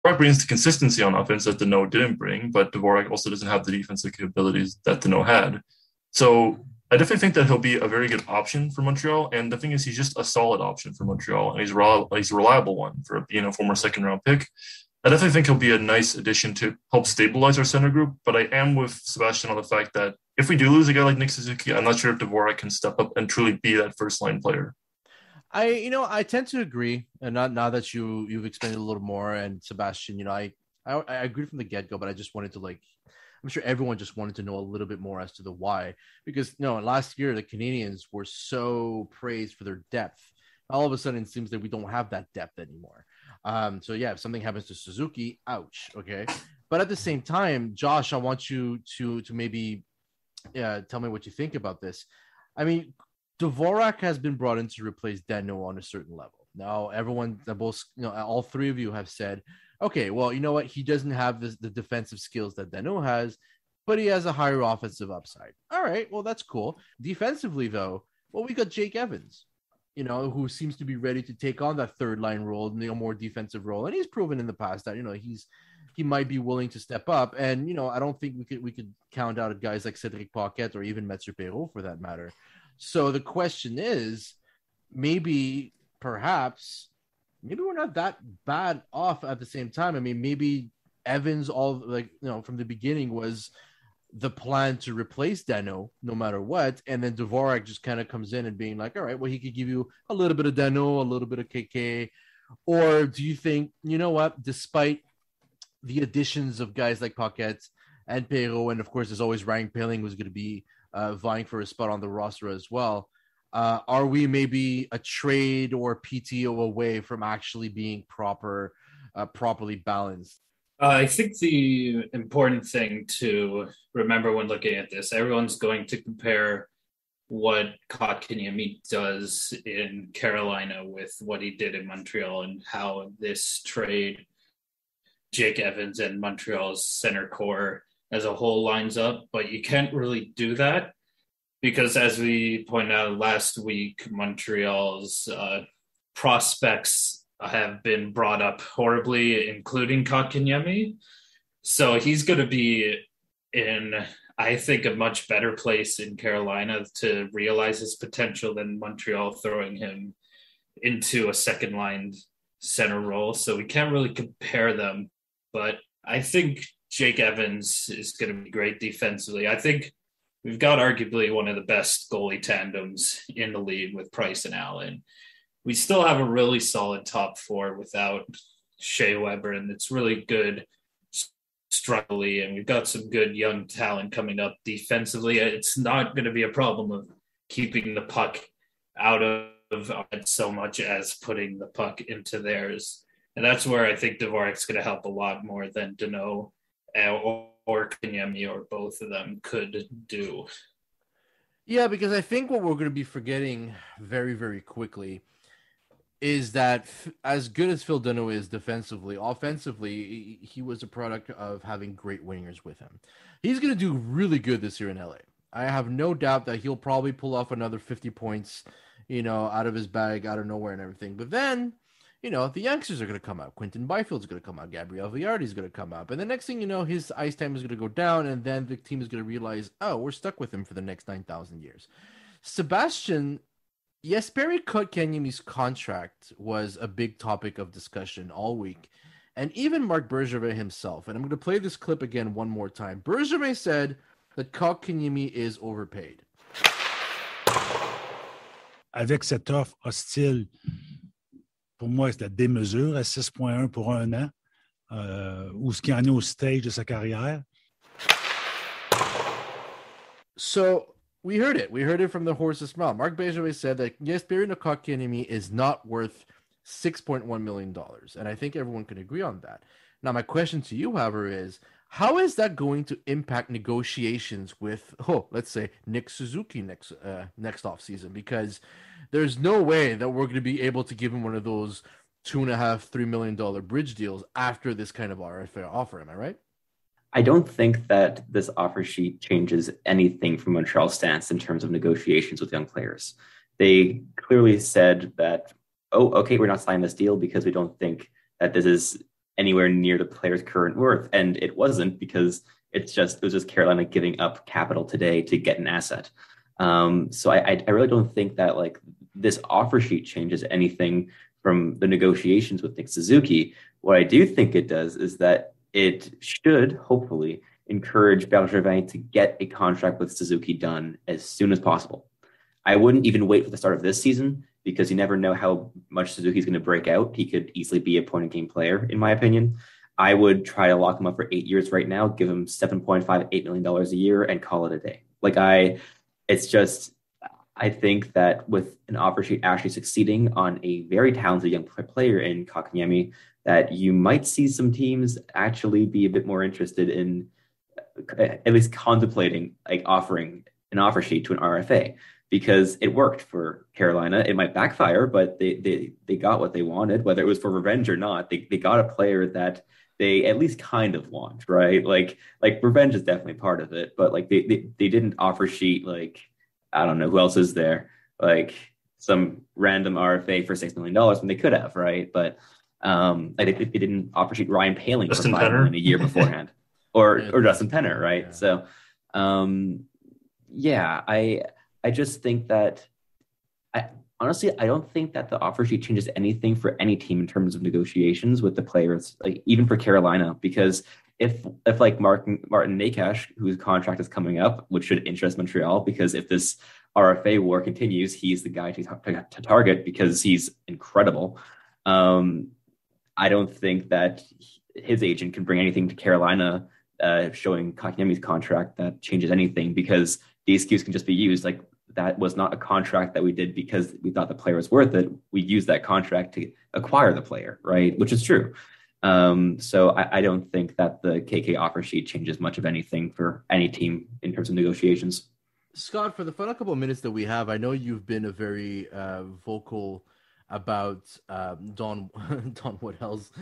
Dvorak brings the consistency on offense that Dano didn't bring, but Dvorak also doesn't have the defensive capabilities that Dano had. So I definitely think that he'll be a very good option for Montreal. And the thing is, he's just a solid option for Montreal, and he's a reliable one for being a former second round pick. I definitely think he'll be a nice addition to help stabilize our center group. But I am with Sebastian on the fact that if we do lose a guy like Nick Suzuki, I'm not sure if Dvorak can step up and truly be that first line player. I tend to agree, and not now that you've explained it a little more. And Sebastian, I agree from the get go, but I just wanted to I'm sure everyone just wanted to know a little bit more as to the why, because last year the Canadiens were so praised for their depth. All of a sudden, it seems that we don't have that depth anymore. So yeah, if something happens to Suzuki, ouch. Okay, but at the same time, Josh, I want you to maybe tell me what you think about this. I mean, Dvorak has been brought in to replace Dano on a certain level. Now, everyone, all three of you have said, okay, well, you know what? He doesn't have the defensive skills that Dano has, but he has a higher offensive upside. All right, well, that's cool. Defensively, though, well, we got Jake Evans, who seems to be ready to take on that third line role, more defensive role, and he's proven in the past that he might be willing to step up. And I don't think we could count out guys like Cedric Paquette or even Mathieu Perreault for that matter. So the question is, perhaps we're not that bad off at the same time. I mean, maybe Evans from the beginning was the plan to replace Dano no matter what. And then Dvorak just kind of comes in and being like, all right, well, he could give you a little bit of Dano, a little bit of KK. Or do you think, despite the additions of guys like Paquette and Perreault, and of course, there's always Ryan Poehling who's going to be vying for a spot on the roster as well. Are we maybe a trade or PTO away from actually being properly balanced? I think the important thing to remember when looking at this, everyone's going to compare what Kotkaniemi does in Carolina with what he did in Montreal and how this trade, Jake Evans and Montreal's center core as a whole lines up, but you can't really do that because, as we pointed out last week, Montreal's prospects have been brought up horribly, including Kotkaniemi. So he's going to be in, I think, a much better place in Carolina to realize his potential than Montreal throwing him into a second line center role. So we can't really compare them, but I think Jake Evans is going to be great defensively. I think we've got arguably one of the best goalie tandems in the league with Price and Allen. We still have a really solid top four without Shea Weber, and it's really good structurally, and we've got some good young talent coming up defensively. It's not going to be a problem of keeping the puck out of it so much as putting the puck into theirs. And that's where I think Dvorak's going to help a lot more than Danault or Kanyemi or both of them could do. Yeah, because I think what we're going to be forgetting very, very quickly is that as good as Phil Danault is defensively, offensively, he was a product of having great wingers with him. He's going to do really good this year in LA. I have no doubt that he'll probably pull off another 50 points, out of his bag, out of nowhere and everything. But then, the youngsters are going to come out. Quentin Byfield's going to come out. Gabriel Villardi's going to come up. And the next thing you know, his ice time is going to go down. And then the team is going to realize, oh, we're stuck with him for the next 9,000 years. Sebastian, Jesperi Kotkaniemi's contract was a big topic of discussion all week. And even Marc Bergevin himself, and I'm going to play this clip again one more time. Bergevin said that Kotkaniemi is overpaid. Avec cette offre hostile, pour moi, c'est la démesure à 6,1 pour un an, où ce qu'il en est au stage de sa carrière. So we heard it. We heard it from the horse's mouth. Marc Bergevin said that Jesperi Kotkaniemi is not worth $6.1 million. And I think everyone can agree on that. Now, my question to you, however, is how is that going to impact negotiations with, let's say, Nick Suzuki next offseason? Because there's no way that we're going to be able to give him one of those $2.5-3 million bridge deals after this kind of RFA offer. Am I right? I don't think that this offer sheet changes anything from Montreal's stance in terms of negotiations with young players. They clearly said that, we're not signing this deal because we don't think that this is anywhere near the player's current worth. And it wasn't, because it was just Carolina giving up capital today to get an asset. So I really don't think that like this offer sheet changes anything from the negotiations with Nick Suzuki. What I do think it does is that it should hopefully encourage Bergevin to get a contract with Suzuki done as soon as possible. I wouldn't even wait for the start of this season, because you never know how much Suzuki's going to break out. He could easily be a point of game player, in my opinion. I would try to lock him up for 8 years right now, give him $7.58 million a year and call it a day. I think that with an offer sheet actually succeeding on a very talented young player in Kotkaniemi, that you might see some teams actually be a bit more interested in at least contemplating like offering an offer sheet to an RFA, because it worked for Carolina. It might backfire, but they got what they wanted, whether it was for revenge or not. They got a player that they at least kind of want, right? Like revenge is definitely part of it, but like they didn't offer sheet like, I don't know who else is there, like some random RFA for $6 million when they could have, right? But they didn't offer sheet Ryan Poehling Justin for $5 million a year beforehand, or Justin Penner, right? Yeah. So I just think that honestly, I don't think that the offer sheet changes anything for any team in terms of negotiations with the players, like even for Carolina, because if like Martin Nakash, whose contract is coming up, which should interest Montreal, because if this RFA war continues, he's the guy to target because he's incredible. I don't think that his agent can bring anything to Carolina showing Kotkaniemi's contract that changes anything, because the excuse can just be used like, that was not a contract that we did because we thought the player was worth it. We used that contract to acquire the player, right? Which is true. So I don't think that the KK offer sheet changes much of anything for any team in terms of negotiations. Scott, for the final couple of minutes that we have, I know you've been a very vocal about Don Waddell's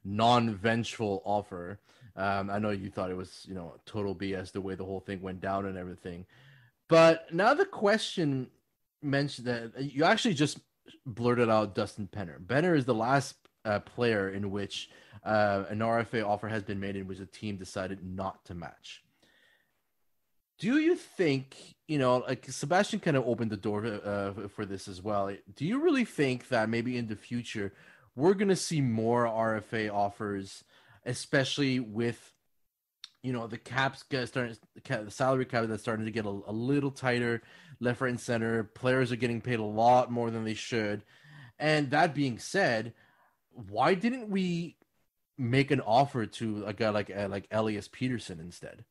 non-vengeful offer. I know you thought it was, total BS the way the whole thing went down and everything. But now the question mentioned that you actually just blurted out Dustin Penner. Penner is the last player in which an RFA offer has been made in which a team decided not to match. Do you think, like Sebastian kind of opened the door for this as well. Do you really think that maybe in the future we're going to see more RFA offers, especially with the caps starting, the salary cap that's starting to get a little tighter, left, right, and center. Players are getting paid a lot more than they should. And that being said, why didn't we make an offer to a guy like Elias Peterson instead?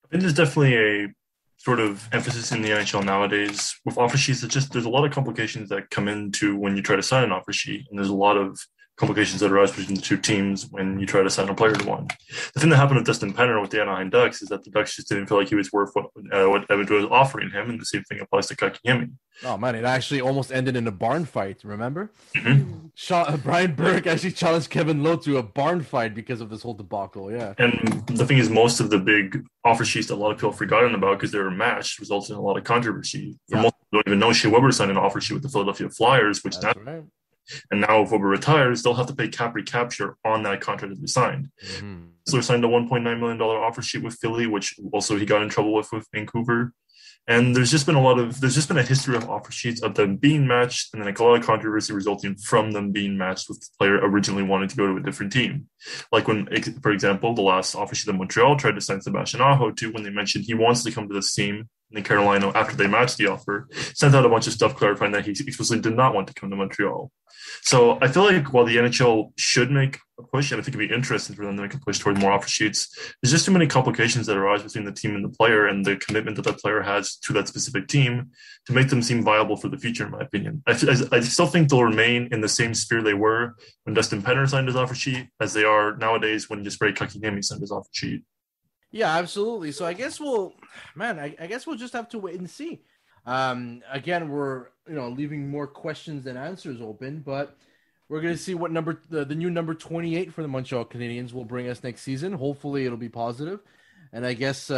I think there's definitely a sort of emphasis in the NHL nowadays with offer sheets. There's a lot of complications that come into when you try to sign an offer sheet, and there's a lot of complications that arise between the two teams when you try to sign a player to one. The thing that happened with Dustin Penner with the Anaheim Ducks is that the Ducks just didn't feel like he was worth what Edmonton was offering him, and the same thing applies to Kotkaniemi. Oh man, it actually almost ended in a barn fight. Remember? Mm-hmm. Brian Burke actually challenged Kevin Lowe to a barn fight because of this whole debacle. Yeah, and the thing is, most of the big offer sheets that a lot of people have forgotten about because they were matched resulted in a lot of controversy. For most people don't even know Shea Weber signed an offer sheet with the Philadelphia Flyers, which that's right. And now if Weber retires, they'll have to pay cap recapture on that contract that they signed. Mm-hmm. So they signed a $1.9 million offer sheet with Philly, which also he got in trouble with Vancouver. And there's just been a history of offer sheets of them being matched, and then a lot of controversy resulting from them being matched with the player originally wanting to go to a different team. Like when, for example, the last offer sheet that Montreal tried to sign Sebastian Aho to, when they mentioned he wants to come to this team in Carolina after they matched the offer, sent out a bunch of stuff clarifying that he explicitly did not want to come to Montreal. So I feel like while the NHL should make a push, and I think it'd be interesting for them to make a push toward more offer sheets, there's just too many complications that arise between the team and the player and the commitment that that player has to that specific team to make them seem viable for the future, in my opinion. I still think they'll remain in the same sphere they were when Dustin Penner signed his offer sheet as they are nowadays when Jesperi Kotkaniemi signed his offer sheet. Yeah, absolutely. So I guess I guess we'll just have to wait and see. Again, we're leaving more questions than answers open, but we're going to see what the new number 28 for the Montreal Canadiens will bring us next season. Hopefully, it'll be positive. And I guess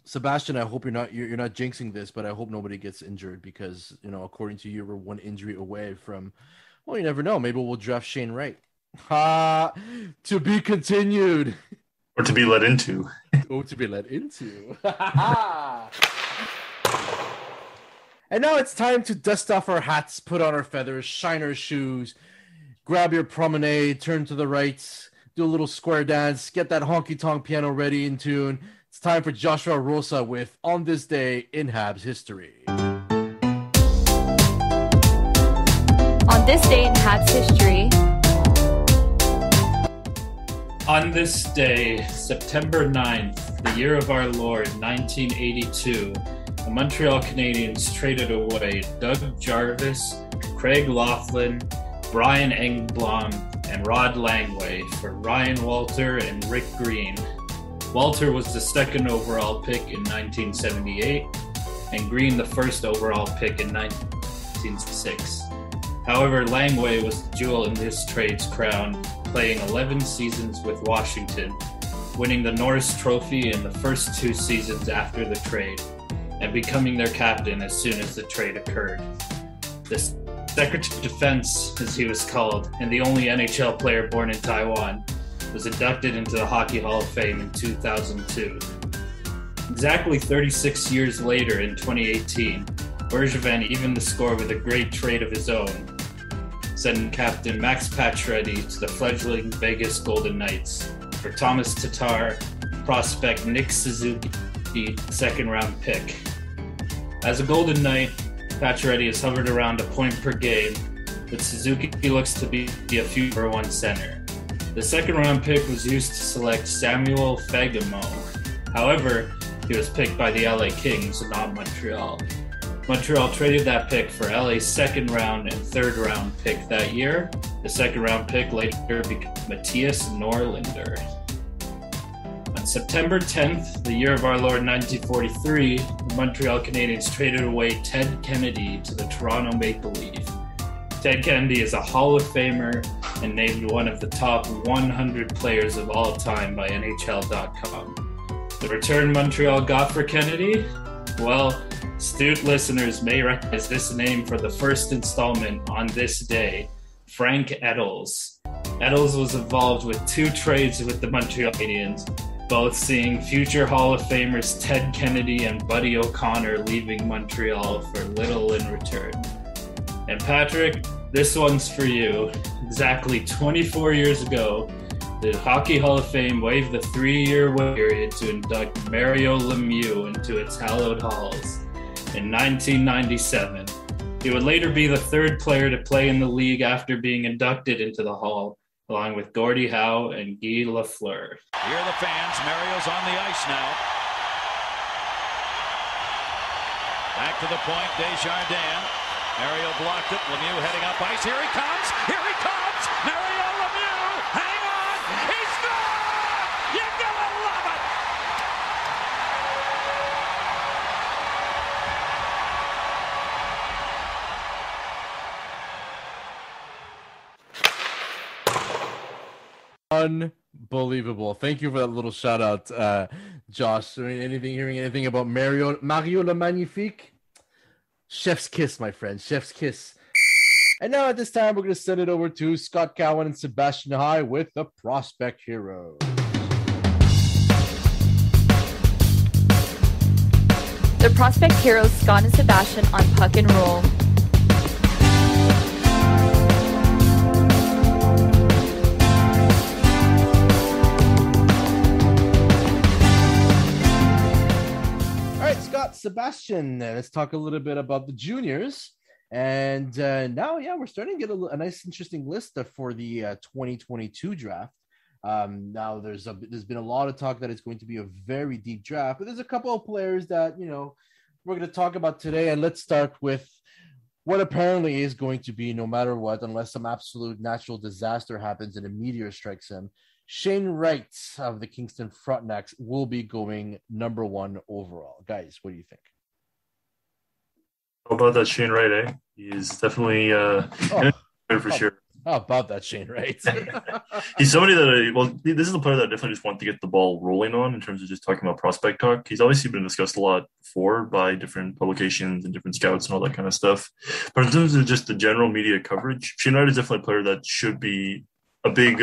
Sebastian, I hope you're not jinxing this, but I hope nobody gets injured because according to you, we're one injury away from Well, you never know. Maybe we'll draft Shane Wright. To be continued. Or to be let into. Oh, to be let into. And now it's time to dust off our hats, put on our feathers, shine our shoes, grab your promenade, turn to the right, do a little square dance, get that honky-tonk piano ready in tune. It's time for Joshua Rosa with On This Day in Habs History. On this day in Habs history. On this day, September 9th, the year of our Lord, 1982, the Montreal Canadiens traded away Doug Jarvis, Craig Laughlin, Brian Engblom, and Rod Langway for Ryan Walter and Rick Green. Walter was the second overall pick in 1978, and Green the first overall pick in 1996. However, Langway was the jewel in this trade's crown, playing 11 seasons with Washington, winning the Norris Trophy in the first 2 seasons after the trade, and becoming their captain as soon as the trade occurred. The Secretary of Defense, as he was called, and the only NHL player born in Taiwan, was inducted into the Hockey Hall of Fame in 2002. Exactly 36 years later, in 2018, Bergevin evened the score with a great trade of his own, sending captain Max Pacioretty to the fledgling Vegas Golden Knights for Thomas Tatar, prospect Nick Suzuki, second-round pick. As a Golden Knight, Pacioretty has hovered around a point per game, but Suzuki looks to be a future one center. The second-round pick was used to select Samuel Fagemo. However, he was picked by the LA Kings and not Montreal. Montreal traded that pick for LA's second-round and third-round pick that year. The second-round pick later became Matthias Norlinder. On September 10th, the year of our Lord 1943, the Montreal Canadiens traded away Ted Kennedy to the Toronto Maple Leafs. Ted Kennedy is a Hall of Famer and named one of the top 100 players of all time by NHL.com. The return Montreal got for Kennedy? Well, astute listeners may recognize this name for the first installment on this day, Frank Eddles. Eddles was involved with 2 trades with the Montreal Canadiens, both seeing future Hall of Famers Ted Kennedy and Buddy O'Connor leaving Montreal for little in return. And Patrick, this one's for you. Exactly 24 years ago, the Hockey Hall of Fame waived the 3-year wait period to induct Mario Lemieux into its hallowed halls. In 1997, he would later be the 3rd player to play in the league after being inducted into the Hall, along with Gordie Howe and Guy Lafleur. Here are the fans. Mario's on the ice now. Back to the point, Desjardins. Mario blocked it. Lemieux heading up ice. Here he comes. Here he comes. Mario Lemieux. Hang on. He scored. You're gonna love it. Unbelievable. Thank you for that little shout out, Josh. Hearing anything about Mario Le Magnifique? Chef's kiss, my friend. Chef's kiss. And now at this time, we're going to send it over to Scott Cowan and Sebastian High with the Prospect Hero. The Prospect Heroes, Scott and Sebastian on Puck and Roll. Sebastian, let's talk a little bit about the juniors. And now, we're starting to get a nice, interesting list for the 2022 draft. Now, there's been a lot of talk that it's going to be a very deep draft, but there's a couple of players that, we're going to talk about today. And let's start with what apparently is going to be, no matter what, unless some absolute natural disaster happens and a meteor strikes him, Shane Wright of the Kingston Frontenacs will be going number 1 overall. Guys, what do you think? How about that Shane Wright, eh? He's definitely for sure. How about that, Shane Wright? He's somebody that this is a player that I definitely just want to get the ball rolling on in terms of just talking about prospect talk. He's obviously been discussed a lot before by different publications and different scouts and all that kind of stuff. But in terms of just the general media coverage, Shane Wright is definitely a player that should be a big